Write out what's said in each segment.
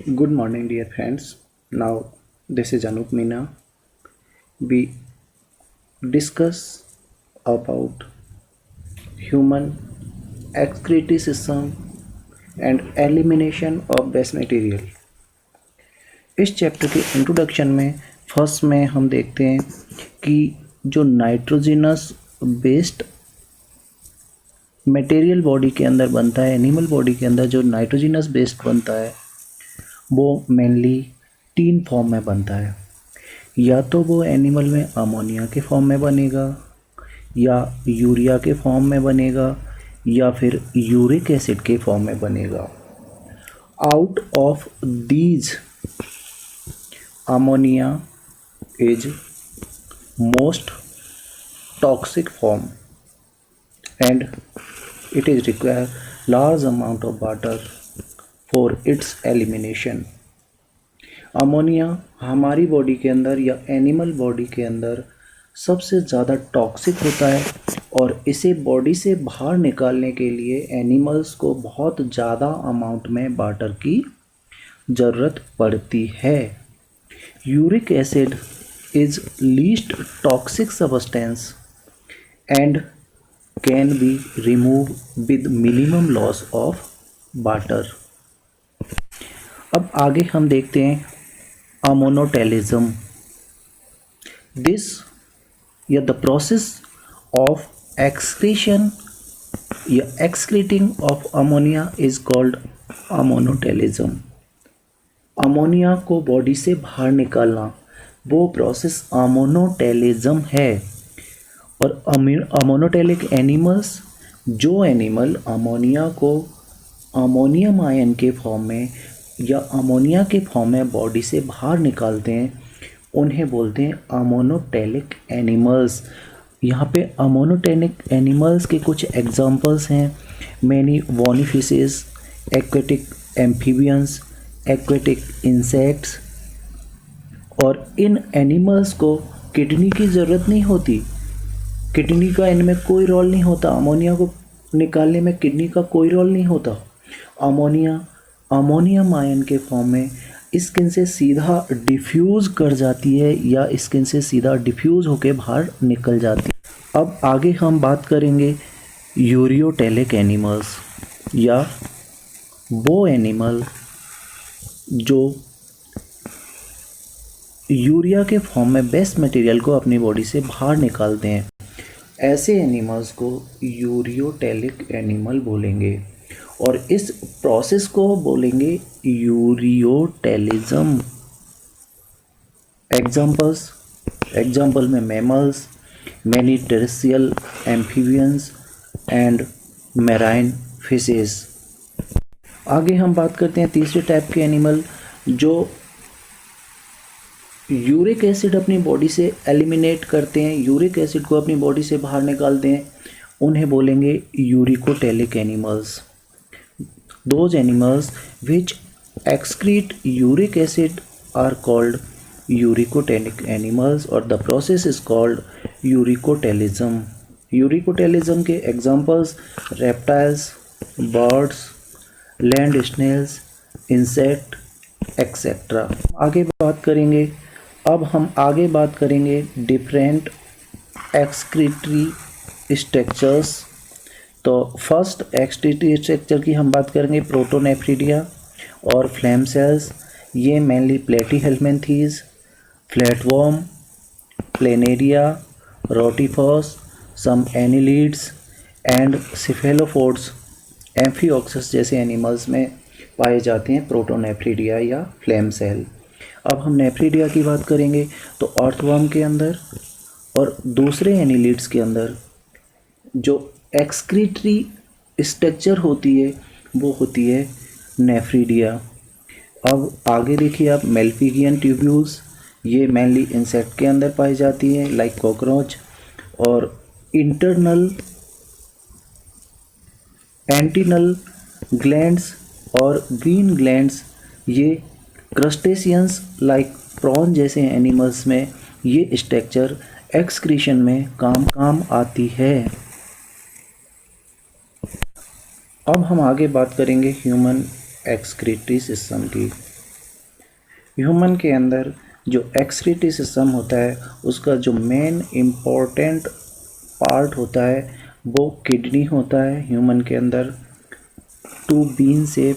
Good morning, dear friends. Now, this is Anup Meena. We discuss about human excretory system and elimination of waste material. इस chapter के introduction में first में हम देखते हैं कि जो नाइट्रोजिनस बेस्ड मटेरियल बॉडी के अंदर बनता है, एनिमल बॉडी के अंदर जो नाइट्रोजिनस बेस्ड बनता है वो मेनली तीन फॉर्म में बनता है। या तो वो एनिमल में अमोनिया के फॉर्म में बनेगा, या यूरिया के फॉर्म में बनेगा, या फिर यूरिक एसिड के फॉर्म में बनेगा। Out of these ammonia is most toxic form and it is require large amount of water for its elimination। Ammonia हमारी बॉडी के अंदर या एनिमल बॉडी के अंदर सबसे ज़्यादा टॉक्सिक होता है और इसे बॉडी से बाहर निकालने के लिए एनिमल्स को बहुत ज़्यादा अमाउंट में वाटर की ज़रूरत पड़ती है। Uric acid is least toxic substance and can be removed with minimum loss of water। अब आगे हम देखते हैं अमोनोटेलिज्म। दिस या द प्रोसेस ऑफ एक्सक्रीशन या excreting of ammonia is called ammonotelism. Ammonia को बॉडी से बाहर निकालना वो प्रोसेस अमोनोटेलिज्म है। और अमोनोटेलिक एनिमल्स, जो एनिमल अमोनिया को अमोनियम आयन के फॉर्म में या अमोनिया के फॉर्म में बॉडी से बाहर निकालते हैं, उन्हें बोलते हैं अमोनोटेलिक एनिमल्स। यहाँ पे अमोनोटेलिक एनिमल्स के कुछ एग्जांपल्स हैं। Many bony fishes, aquatic amphibians, aquatic insects. और इन एनिमल्स को किडनी की ज़रूरत नहीं होती, किडनी का इनमें कोई रोल नहीं होता। अमोनिया को निकालने में किडनी का कोई रोल नहीं होता। अमोनिया अमोनियम आयन के फॉर्म में स्किन से सीधा डिफ्यूज़ कर जाती है या स्किन से सीधा डिफ्यूज़ होकर बाहर निकल जाती है। अब आगे हम बात करेंगे यूरियोटेलिक एनिमल्स, या वो एनिमल जो यूरिया के फॉर्म में वेस्ट मटेरियल को अपनी बॉडी से बाहर निकालते हैं। ऐसे एनिमल्स को यूरियोटेलिक एनिमल बोलेंगे और इस प्रोसेस को बोलेंगे यूरियोटेलिज्म। एग्जाम्पल में mammals, many terrestrial amphibians and marine fishes. आगे हम बात करते हैं तीसरे टाइप के एनिमल जो यूरिक एसिड अपनी बॉडी से एलिमिनेट करते हैं, यूरिक एसिड को अपनी बॉडी से बाहर निकालते हैं, उन्हें बोलेंगे uricotelic animals. Those animals which excrete uric acid are called uricotelic animals और the process is called uricotelism. Uricotelism के examples reptiles, birds, land snails, insect etcetera. अब हम आगे बात करेंगे डिफरेंट एक्सक्रीटरी स्ट्रक्चर्स। तो फर्स्ट एक्सक्रीटरी स्ट्रक्चर की हम बात करेंगे प्रोटोनेफ्रिडिया और फ्लेम सेल्स। ये mainly platyhelminthes, flatworm, planaria, rotifers, some annelids and cephalopods, amphioxus जैसे एनिमल्स में पाए जाते हैं प्रोटोनेफ्रिडिया या फ्लेम सेल। अब हम नेफ्रिडिया की बात करेंगे तो अर्थवर्म के अंदर और दूसरे एनिलीड्स के अंदर जो एक्सक्रीटरी स्ट्रक्चर होती है वो होती है नेफ्रिडिया। अब आगे देखिए आप मेल्पिगियन ट्यूब्यूल्स, ये मेनली इंसेक्ट के अंदर पाई जाती हैं लाइक कॉकरोच। और इंटरनल एंटिनल ग्लैंड्स और ग्रीन ग्लैंड्स, ये क्रस्टेशियंस लाइक प्रॉन जैसे एनिमल्स में ये स्ट्रक्चर एक्सक्रीशन में काम आती है। अब हम आगे बात करेंगे ह्यूमन एक्सक्रीटरी सिस्टम की। ह्यूमन के अंदर जो एक्सक्रीटरी सिस्टम होता है उसका जो मेन इम्पोर्टेंट पार्ट होता है वो किडनी होता है। ह्यूमन के अंदर 2 बीन से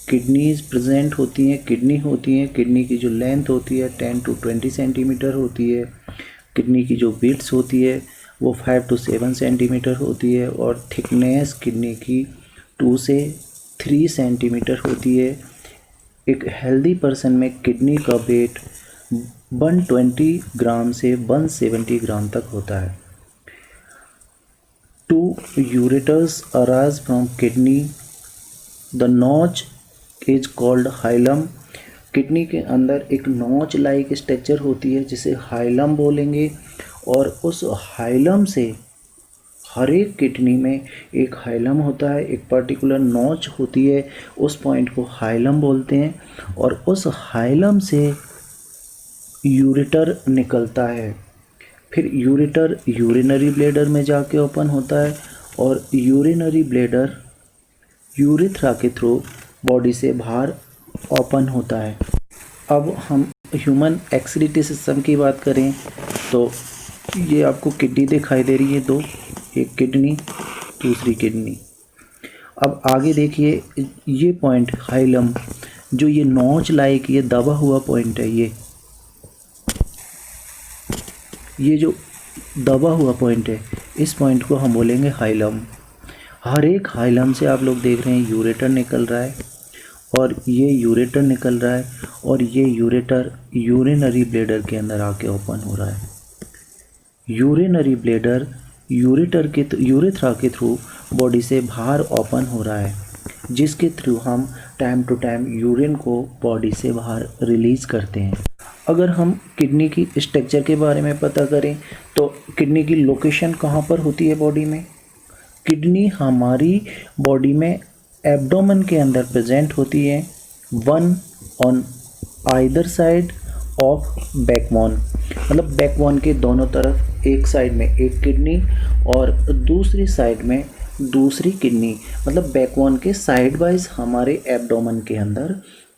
किडनीज प्रेजेंट होती हैं, किडनी होती हैं। किडनी की जो लेंथ होती है 10 to 20 सेंटीमीटर होती है। किडनी की जो विड्थ होती है वो 5 to 7 सेंटीमीटर होती है और थिकनेस किडनी की 2 से 3 सेंटीमीटर होती है। एक हेल्दी पर्सन में किडनी का वेट 120 ग्राम से 170 ग्राम तक होता है। 2 ureters arise from kidney. The notch is called hilum. Kidney के अंदर एक नॉच लाइक स्ट्रक्चर होती है जिसे हाइलम बोलेंगे और उस हाइलम से हर एक किडनी में एक हाइलम होता है, एक पर्टिकुलर नॉच होती है, उस पॉइंट को हाइलम बोलते हैं और उस हाइलम से यूरेटर निकलता है। फिर यूरेटर यूरिनरी ब्लैडर में जाके ओपन होता है और यूरिनरी ब्लैडर यूरेथ्रा के थ्रू बॉडी से बाहर ओपन होता है। अब हम ह्यूमन एक्सक्रीटरी सिस्टम की बात करें तो ये आपको किडनी दिखाई दे रही है, 2, एक किडनी दूसरी किडनी। अब आगे देखिए ये पॉइंट हाइलम, जो ये नॉच लाइक ये दबा हुआ पॉइंट है, ये जो दबा हुआ पॉइंट है इस पॉइंट को हम बोलेंगे हाइलम। हर एक हाइलम से आप लोग देख रहे हैं यूरेटर निकल रहा है और ये यूरेटर निकल रहा है और ये यूरेटर यूरिनरी ब्लैडर के अंदर आके ओपन हो रहा है। यूरिनरी ब्लैडर यूरेथ्रा के थ्रू बॉडी से बाहर ओपन हो रहा है, जिसके थ्रू हम टाइम टू टाइम यूरिन को बॉडी से बाहर रिलीज करते हैं। अगर हम किडनी की स्ट्रक्चर के बारे में पता करें तो किडनी की लोकेशन कहाँ पर होती है बॉडी में? किडनी हमारी बॉडी में एब्डोमेन के अंदर प्रेजेंट होती है, 1 on either side of backbone, मतलब बैकबोन के दोनों तरफ, एक साइड में एक किडनी और दूसरी साइड में दूसरी किडनी, मतलब बैकबोन के साइड वाइज हमारे एब्डोमेन के अंदर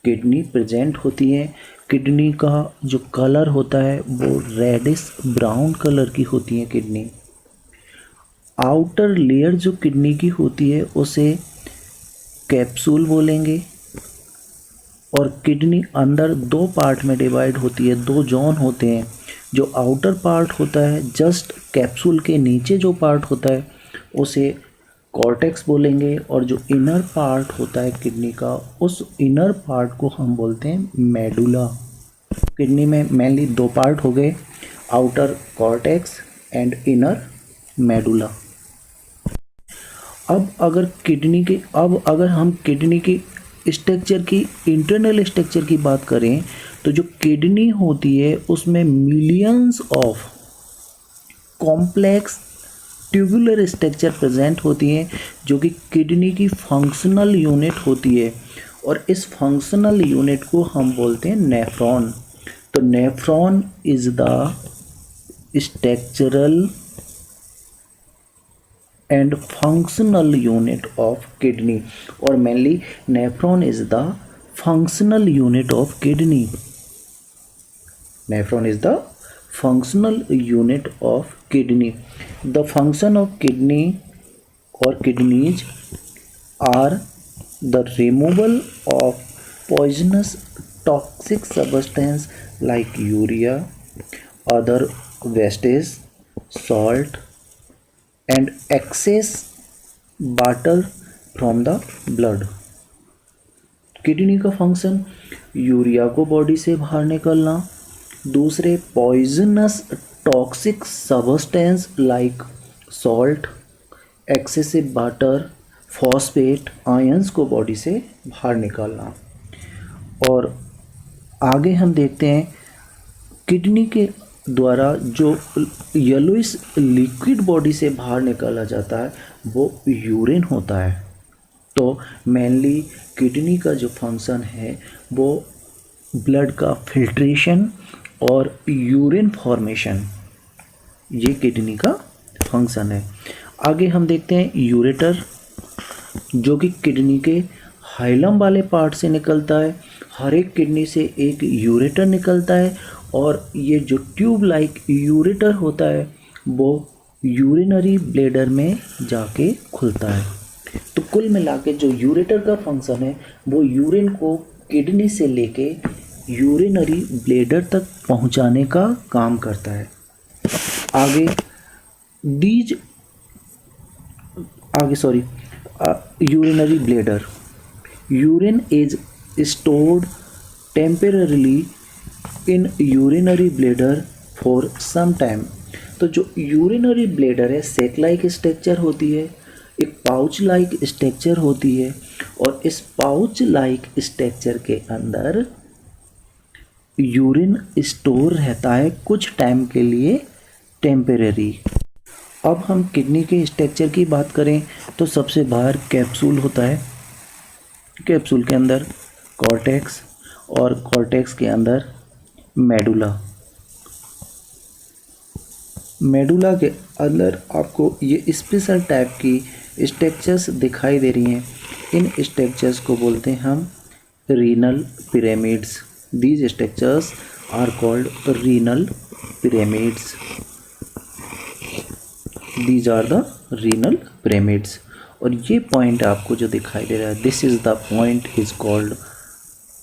किडनी प्रेजेंट होती है। किडनी का जो कलर होता है वो रेडिश ब्राउन कलर की होती है किडनी। आउटर लेयर जो किडनी की होती है उसे कैप्सूल बोलेंगे और किडनी अंदर 2 पार्ट में डिवाइड होती है, 2 जोन होते हैं। जो आउटर पार्ट होता है जस्ट कैप्सूल के नीचे जो पार्ट होता है उसे कॉर्टेक्स बोलेंगे और जो इनर पार्ट होता है किडनी का उस इनर पार्ट को हम बोलते हैं मेडुला। किडनी में मेनली 2 पार्ट हो गए, outer cortex and inner medulla. अब अगर हम किडनी की स्ट्रक्चर की इंटरनल स्ट्रक्चर की बात करें तो जो किडनी होती है उसमें millions of complex tubular structure present होती हैं जो कि किडनी की फंक्शनल यूनिट होती है और इस फंक्शनल यूनिट को हम बोलते हैं नेफ्रॉन। तो nephron is the structural and functional unit of kidney और mainly nephron is the functional unit of kidney. Nephron is the functional unit of kidney. The function of kidney or kidneys are the removal of poisonous toxic substance like urea, other wastage, salt and excess water from the blood. Kidney का function urea को body से बाहर निकलना, दूसरे poisonous toxic substance like salt, excessive water, phosphate, ions को body से बाहर निकालना। और आगे हम देखते हैं किडनी के द्वारा जो येलोइश लिक्विड बॉडी से बाहर निकाला जाता है वो यूरिन होता है। तो मेनली किडनी का जो फंक्शन है वो ब्लड का फिल्ट्रेशन और यूरिन फॉर्मेशन, ये किडनी का फंक्शन है। आगे हम देखते हैं यूरेटर, जो कि किडनी के हाइलम वाले पार्ट से निकलता है। हर एक किडनी से एक यूरेटर निकलता है और ये जो ट्यूब लाइक यूरेटर होता है वो यूरिनरी ब्लेडर में जाके खुलता है। तो कुल मिला के जो यूरेटर का फंक्शन है वो यूरिन को किडनी से लेके यूरिनरी ब्लेडर तक पहुंचाने का काम करता है। आगे दीज आगे sorry urinary bladder, urine is stored temporarily in urinary bladder for some time। तो जो यूरिनरी ब्लेडर है सेक लाइक स्ट्रक्चर होती है, एक पाउच लाइक स्ट्रक्चर होती है और इस पाउच लाइक स्ट्रक्चर के अंदर यूरिन स्टोर रहता है कुछ टाइम के लिए टेम्परेरी। अब हम किडनी के स्ट्रक्चर की बात करें तो सबसे बाहर कैप्सूल होता है, कैप्सूल के अंदर कॉर्टेक्स और कॉर्टेक्स के अंदर मेडुला। मेडुला के अंदर आपको ये स्पेशल टाइप की स्ट्रक्चर्स दिखाई दे रही हैं। इन स्ट्रक्चर्स को बोलते हैं हम renal pyramids. These structures are called renal pyramids. These are the renal pyramids. और ये पॉइंट आपको जो दिखाई दे रहा है, this is the point is called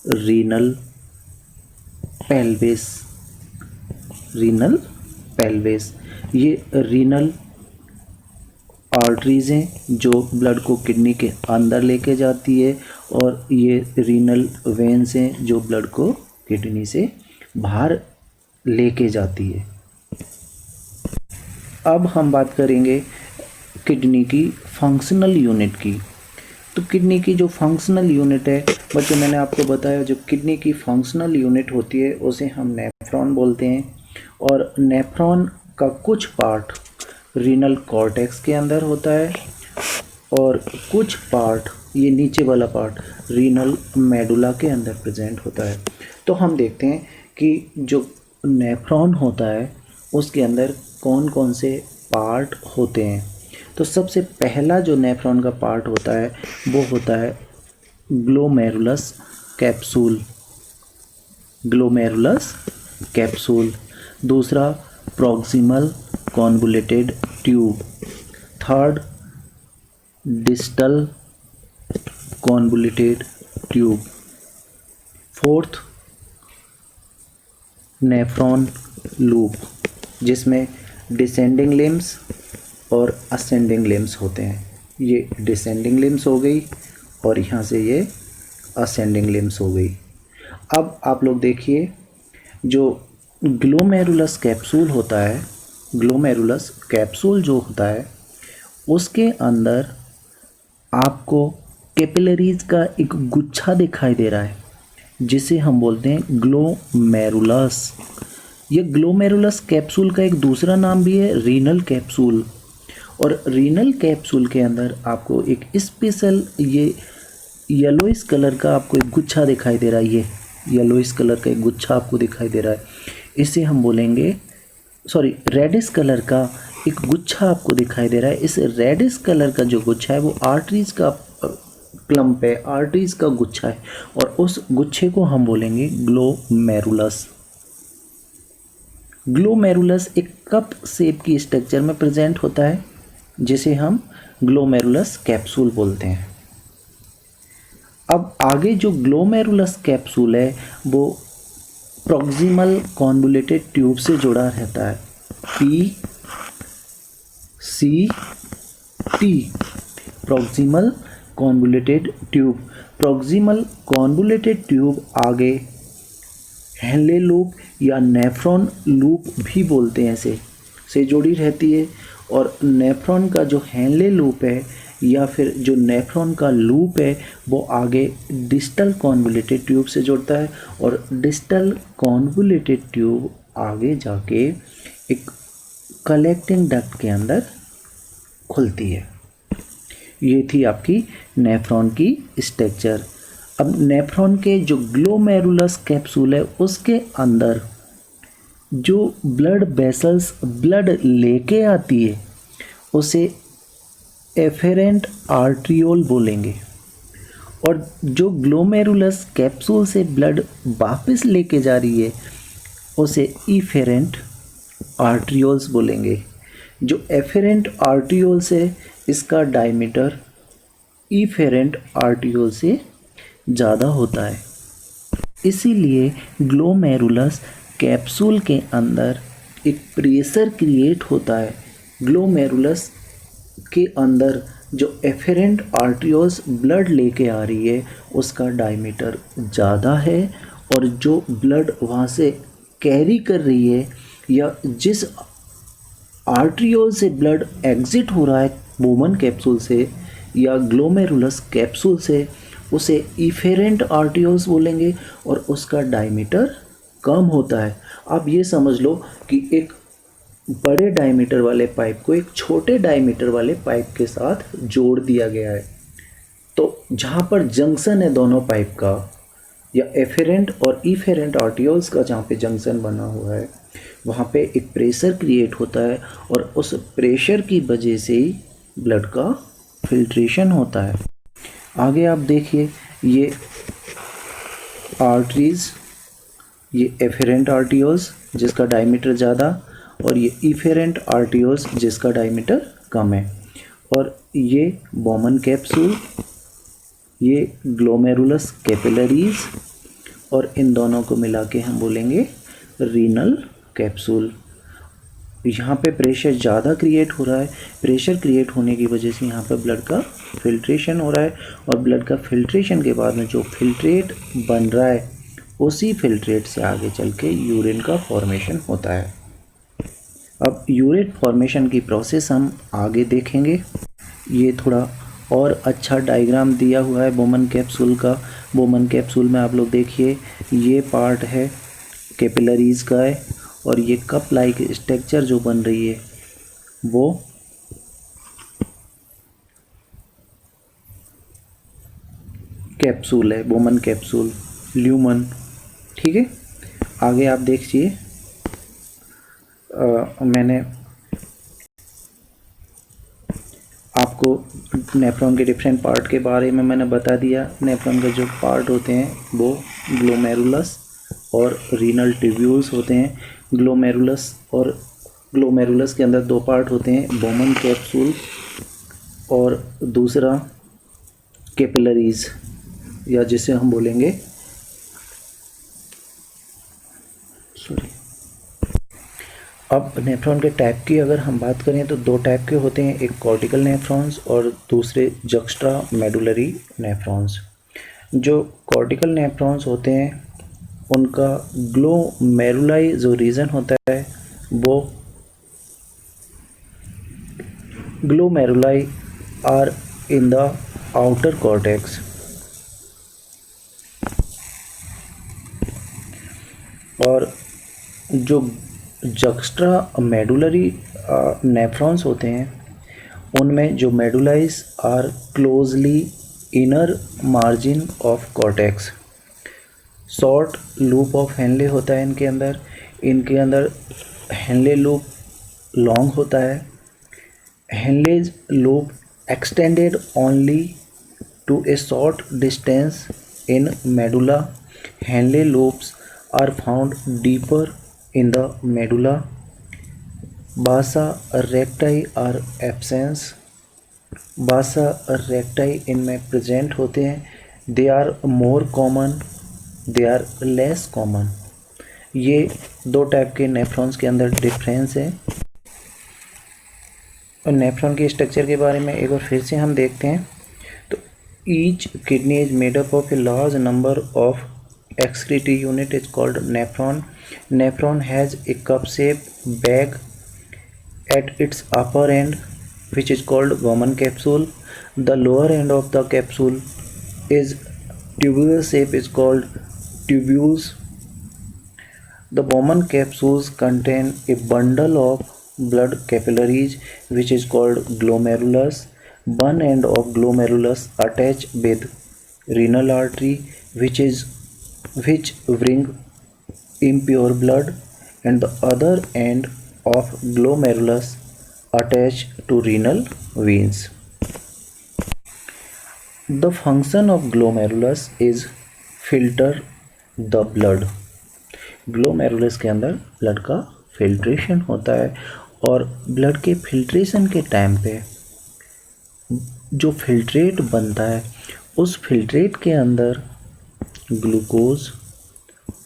renal pelvis. Renal pelvis, ये रीनल आर्टरीज हैं जो ब्लड को किडनी के अंदर लेके जाती है और ये रीनल वेन्स हैं जो ब्लड को किडनी से बाहर लेके जाती है। अब हम बात करेंगे किडनी की फंक्शनल यूनिट की। तो किडनी की जो फंक्शनल यूनिट है बच्चों, मैंने आपको बताया जो किडनी की फंक्शनल यूनिट होती है उसे हम नेफ्रॉन बोलते हैं। और नेफ्रॉन का कुछ पार्ट रीनल कॉर्टेक्स के अंदर होता है और कुछ पार्ट, ये नीचे वाला पार्ट रीनल मेडुला के अंदर प्रेजेंट होता है। तो हम देखते हैं कि जो नेफ्रॉन होता है उसके अंदर कौन कौन से पार्ट होते हैं। तो सबसे पहला जो नेफ्रॉन का पार्ट होता है वो होता है ग्लोमेरुलस कैप्सूल। Glomerulus capsule. दूसरा proximal convoluted tube. Third distal convoluted tube. Fourth nephron loop जिसमें डिसेंडिंग लिम्स और असेंडिंग लिम्स होते हैं। ये डिसेंडिंग लिम्स हो गई और यहाँ से ये असेंडिंग लिम्स हो गई। अब आप लोग देखिए जो ग्लोमेरुलस कैप्सूल होता है, ग्लोमेरुलस कैप्सूल जो होता है उसके अंदर आपको कैपिलरीज का एक गुच्छा दिखाई दे रहा है जिसे हम बोलते हैं ग्लोमेरुलस। ये ग्लोमेरुलस कैप्सूल का एक दूसरा नाम भी है रीनल कैप्सूल। और रीनल कैप्सूल के अंदर आपको एक स्पेशल ये येलोइश कलर का आपको एक गुच्छा दिखाई दे रहा है। ये येलोइश कलर का एक गुच्छा आपको दिखाई दे रहा है, इसे हम बोलेंगे रेडिश कलर का एक गुच्छा आपको दिखाई दे रहा है। इस रेडिश कलर का जो गुच्छा है वो आर्टरीज का क्लम्प है, आर्टरीज का गुच्छा है और उस गुच्छे को हम बोलेंगे ग्लोमेरुलस। ग्लोमेरुलस एक कप शेप की स्ट्रक्चर में प्रेजेंट होता है जिसे हम ग्लोमेरुलस कैप्सूल बोलते हैं। अब आगे जो ग्लोमेरुलस कैप्सूल है वो प्रॉक्सिमल कॉन्वोल्यूटेड ट्यूब से जुड़ा रहता है, PCT, proximal convoluted tube. Proximal convoluted tube आगे हेनले लूप या नेफ्रॉन लूप भी बोलते हैं से जुड़ी रहती है। और नेफ्रॉन का जो हेनले लूप है या फिर जो नेफ्रॉन का लूप है वो आगे डिस्टल कॉन्वोल्यूटेड ट्यूब से जुड़ता है और डिस्टल कॉन्वोल्यूटेड ट्यूब आगे जाके एक कलेक्टिंग डक्ट के अंदर खुलती है। ये थी आपकी नेफ्रॉन की स्ट्रक्चर। अब नेफ्रॉन के जो ग्लोमेरुलस कैप्सूल है उसके अंदर जो ब्लड वेसल्स ब्लड लेके आती है उसे एफेरेंट आर्ट्रियोल बोलेंगे और जो ग्लोमेरुलस कैप्सूल से ब्लड वापस लेके जा रही है उसे इफेरेंट आर्ट्रियोल्स बोलेंगे। जो एफेरेंट आर्ट्रियोल्स है इसका डायमीटर इफेरेंट आर्ट्रियोल से ज़्यादा होता है, इसीलिए ग्लोमेरुलस कैप्सूल के अंदर एक प्रेशर क्रिएट होता है। ग्लोमेरुलस के अंदर जो एफेरेंट आर्ट्रियोल्स ब्लड लेके आ रही है उसका डायमीटर ज़्यादा है, और जो ब्लड वहाँ से कैरी कर रही है या जिस आर्ट्रियोल से ब्लड एग्जिट हो रहा है बोमन कैप्सूल से या ग्लोमेरुलस कैप्सूल से, उसे इफेरेंट आर्ट्रियोल्स बोलेंगे और उसका डायमीटर कम होता है। आप ये समझ लो कि एक बड़े डायमीटर वाले पाइप को एक छोटे डायमीटर वाले पाइप के साथ जोड़ दिया गया है, तो जहाँ पर जंक्शन है दोनों पाइप का या एफेरेंट और इफेरेंट आर्ट्रियोल्स का जहाँ पे जंक्शन बना हुआ है वहाँ पे एक प्रेशर क्रिएट होता है, और उस प्रेशर की वजह से ही ब्लड का फिल्ट्रेशन होता है। आगे आप देखिए, ये आर्टरीज, ये एफेरेंट आर्ट्रियोल्स जिसका डायमीटर ज़्यादा, और ये इफेरेंट आर्ट्रियोल्स जिसका डायमीटर कम है, और ये बोमन कैप्सूल, ये ग्लोमेरुलस कैपिलरीज, और इन दोनों को मिला के हम बोलेंगे रीनल कैप्सूल। यहाँ पे प्रेशर ज़्यादा क्रिएट हो रहा है, प्रेशर क्रिएट होने की वजह से यहाँ पे ब्लड का फिल्ट्रेशन हो रहा है, और ब्लड का फिल्ट्रेशन के बाद में जो फिल्ट्रेट बन रहा है उसी फिल्ट्रेट से आगे चल के यूरिन का फॉर्मेशन होता है। अब यूरिन फॉर्मेशन की प्रोसेस हम आगे देखेंगे। ये थोड़ा और अच्छा डायग्राम दिया हुआ है बोमन कैप्सूल का। बोमन कैप्सूल में आप लोग देखिए, ये पार्ट है कैपिलरीज का है, और ये कप लाइक स्ट्रक्चर जो बन रही है वो कैप्सूल है, बोमन कैप्सूल, ल्यूमन। ठीक है, आगे आप देखिए, मैंने आपको नेफ्रॉन के डिफरेंट पार्ट के बारे में मैंने बता दिया। नेफ्रॉन के जो पार्ट होते हैं वो ग्लोमेरुलस और रीनल ट्यूब्यूल्स होते हैं। ग्लोमेरुलस और ग्लोमेरुलस के अंदर दो पार्ट होते हैं, बोमन कैप्सूल और दूसरा कैपिलरीज, या जिसे हम बोलेंगे अब नेफ्रॉन के टाइप की अगर हम बात करें तो दो टाइप के होते हैं, एक कॉर्टिकल नेफ्रॉन्स और दूसरे जक्स्ट्रा मेडुलरी नेफ्रॉन्स। जो कॉर्टिकल नेफ्रॉन्स होते हैं उनका ग्लोमेरुलाई जो रीजन होता है वो glomeruli are in the outer cortex, और जो जक्स्ट्रा मेडुलरी नेफ्रॉन्स होते हैं उनमें जो medullas are closely inner margin of cortex. Short loop of Henle होता है इनके अंदर हेनले लूप लॉन्ग होता है। Henle's loop extended only to a short distance in medulla. Henle loops are found deeper in the medulla. Basa recti are absent. Basa recti इनमें present होते हैं। They are more common, they are less common। ये दो type के nephrons के अंदर difference है। और नेफ्रॉन के स्ट्रक्चर के बारे में एक बार फिर से हम देखते हैं। तो each kidney is made up of a large number of excretory unit is called nephron. Nephron has a cup-shaped bag at its upper end, which is called Bowman capsule. The lower end of the capsule is tubular shape, is called tubules. The Bowman capsules contain a bundle of blood capillaries, which is called glomerulus. One end of glomerulus attached with renal artery, which bring impure blood, and the other end of glomerulus attached to renal veins. The function of glomerulus is filter the blood. Glomerulus के अंदर blood का filtration होता है और blood के filtration के time पे जो फिल्ट्रेट बनता है उस फिल्ट्रेट के अंदर glucose,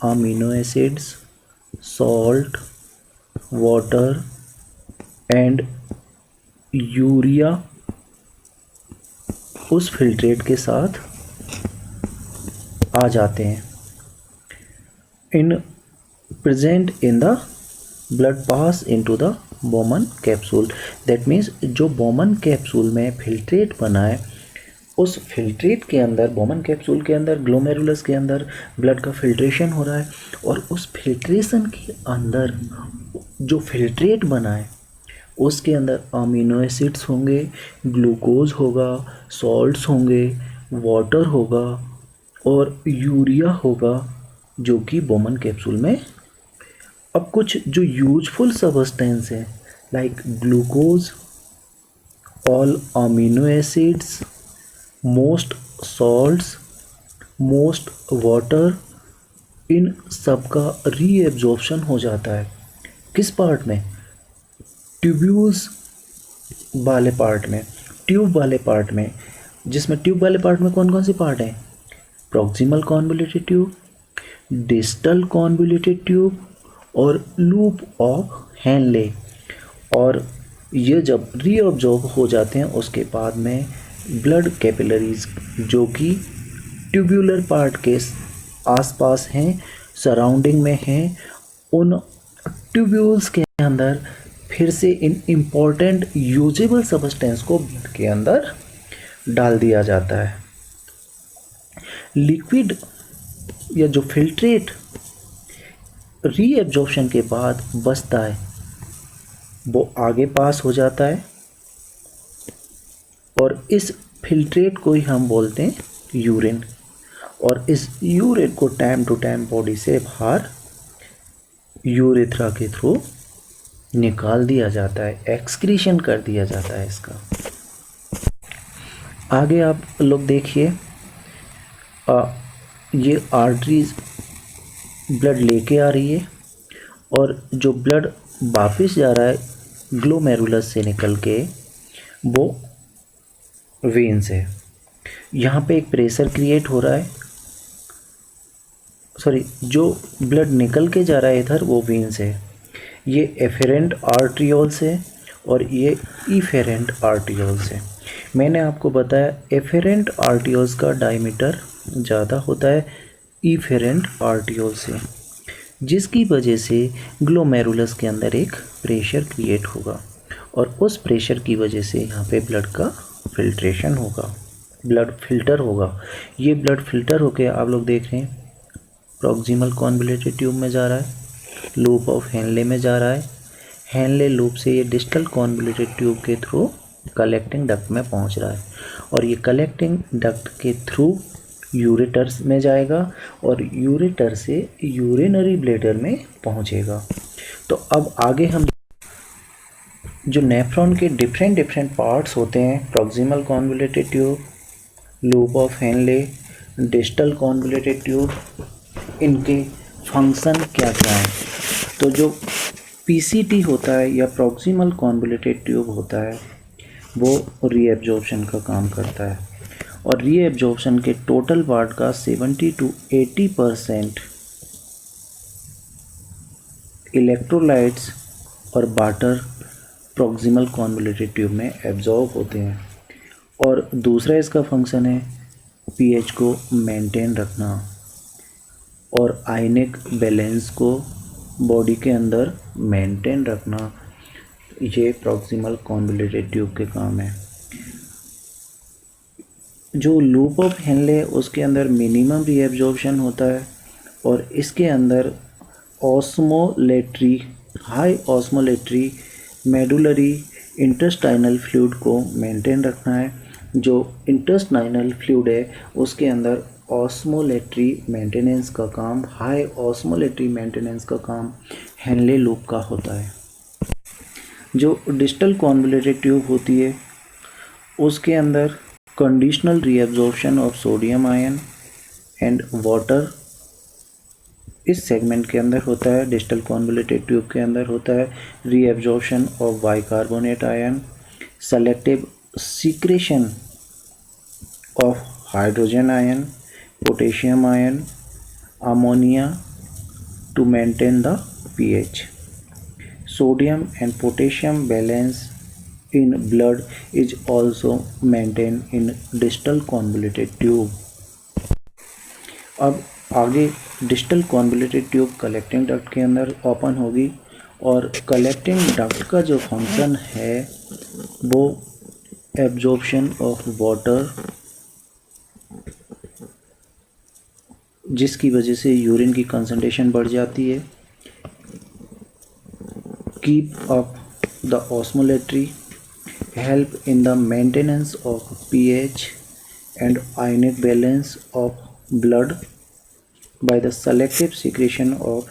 amino acids, salt, water and urea उस फिल्ट्रेट के साथ आ जाते हैं। In present in the blood pass into the Bowman capsule. That means जो बोमन कैप्सूल में फिल्ट्रेट बना है उस फिल्ट्रेट के अंदर, बोमन कैप्सूल के अंदर, ग्लोमेरुलस के अंदर ब्लड का फिल्ट्रेशन हो रहा है और उस फिल्ट्रेशन के अंदर जो फिल्ट्रेट बना है उसके अंदर अमीनो एसिड्स होंगे, ग्लूकोज होगा, सॉल्ट्स होंगे, वाटर होगा और यूरिया होगा जो कि बोमन कैप्सूल में। अब कुछ जो यूजफुल सब्सटेंस है like glucose, all amino acids, most salts, most water, इन सब का रीएब्जॉर्प्शन हो जाता है। किस पार्ट में? ट्यूब्यूल्स वाले पार्ट में, ट्यूब वाले पार्ट में। जिसमें ट्यूब वाले पार्ट में कौन कौन सी पार्ट हैं? Proximal convoluted tube, distal convoluted tube और लूप ऑफ हेनले। और ये जब रीअब्जॉर्ब हो जाते हैं उसके बाद में ब्लड कैपिलरीज जो कि ट्यूब्यूलर पार्ट के आसपास हैं, सराउंडिंग में हैं, उन ट्यूब्यूल्स के अंदर फिर से इन इम्पोर्टेंट यूजेबल सब्सटेंस को ब्लड के अंदर डाल दिया जाता है। लिक्विड या जो फिल्ट्रेट रीएब्जॉर्प्शन के बाद बचता है वो आगे पास हो जाता है और इस फिल्ट्रेट को ही हम बोलते हैं यूरिन। और इस यूरिन को टाइम टू टाइम बॉडी से बाहर यूरेथ्रा के थ्रू निकाल दिया जाता है, एक्सक्रीशन कर दिया जाता है इसका। आगे आप लोग देखिए, ये आर्टरीज ब्लड लेके आ रही है और जो ब्लड वापस जा रहा है ग्लोमेरुलस से निकल के वो वेन्स है। यहाँ पे एक प्रेशर क्रिएट हो रहा है, सॉरी, जो ब्लड निकल के जा रहा है इधर वो वेन्स है। ये एफेरेंट आर्ट्रियोल्स है और ये इफेरेंट आर्ट्रियोल्स है। मैंने आपको बताया एफेरेंट आर्ट्रियोल्स का डायमीटर ज़्यादा होता है इफेरेंट आर्ट्रियोल से, जिसकी वजह से ग्लोमेरुलस के अंदर एक प्रेशर क्रिएट होगा और उस प्रेशर की वजह से यहाँ पे ब्लड का फिल्ट्रेशन होगा, ब्लड फिल्टर होगा। ये ब्लड फिल्टर होके आप लोग देख रहे हैं प्रॉक्सिमल कॉन्वोल्यूटेड ट्यूब में जा रहा है, लूप ऑफ हेनले में जा रहा है, हेनले लूप से ये डिस्टल कॉन्वोल्यूटेड ट्यूब के थ्रू कलेक्टिंग डक्ट में पहुंच रहा है और ये कलेक्टिंग डक्ट के थ्रू यूरेटर्स में जाएगा और यूरेटर से यूरिनरी ब्लैडर में पहुंचेगा। तो अब आगे हम जो नेफ्रॉन के डिफरेंट पार्ट्स होते हैं, proximal convoluted tube, loop of Henley, distal convoluted tube, इनके फंक्शन क्या क्या हैं। तो जो पीसीटी होता है या प्रॉक्सिमल कॉन्वोल्यूटेड ट्यूब होता है वो रीएब्जॉर्प्शन का काम करता है और रीएब्जॉर्प्शन के टोटल पार्ट का 70 to 80% इलेक्ट्रोलाइट्स और वाटर प्रॉक्सिमल कॉन्वोल्यूटेड ट्यूब में एब्जॉर्ब होते हैं। और दूसरा इसका फंक्शन है पीएच को मेंटेन रखना और आयनिक बैलेंस को बॉडी के अंदर मेंटेन रखना। ये प्रॉक्सिमल कॉन्वोल्यूटेड ट्यूब के काम है। जो लूप ऑफ हेनले उसके अंदर मिनिमम रीएब्जॉर्प्शन होता है और इसके अंदर ऑस्मोलेटरी, हाई ऑस्मोलेटरी मेडुलरी इंटेस्टाइनल फ्लूइड को मेंटेन रखना है। जो इंटेस्टाइनल फ्लूइड है उसके अंदर ऑस्मोलेटरी मेंटेनेंस का काम, हाई ऑस्मोलेटरी मेंटेनेंस का काम हेनले लूप का होता है। जो डिस्टल कॉन्वोल्यूटेड ट्यूब होती है उसके अंदर conditional reabsorption of sodium ion and water इस सेगमेंट के अंदर होता है। डिस्टल कॉन्वोल्यूटेड ट्यूब के अंदर होता है reabsorption of bicarbonate ion, selective secretion of hydrogen ion, potassium ion, ammonia to maintain the pH. Sodium and potassium balance in blood is also maintained in distal convoluted tube. अब आगे distal convoluted tube collecting duct के अंदर open होगी और collecting duct का जो function है वो एब्जॉर्प्शन ऑफ वाटर, जिसकी वजह से यूरिन की कंसंट्रेशन बढ़ जाती है, keep up the osmolarity, help in the maintenance of pH and ionic balance of blood by the selective secretion of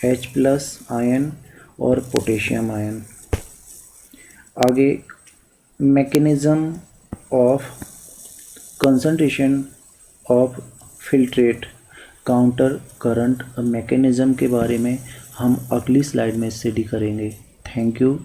H plus ion और पोटेशियम आयन। आगे mechanism of concentration of filtrate counter current mechanism के बारे में हम अगली slide में study करेंगे। Thank you.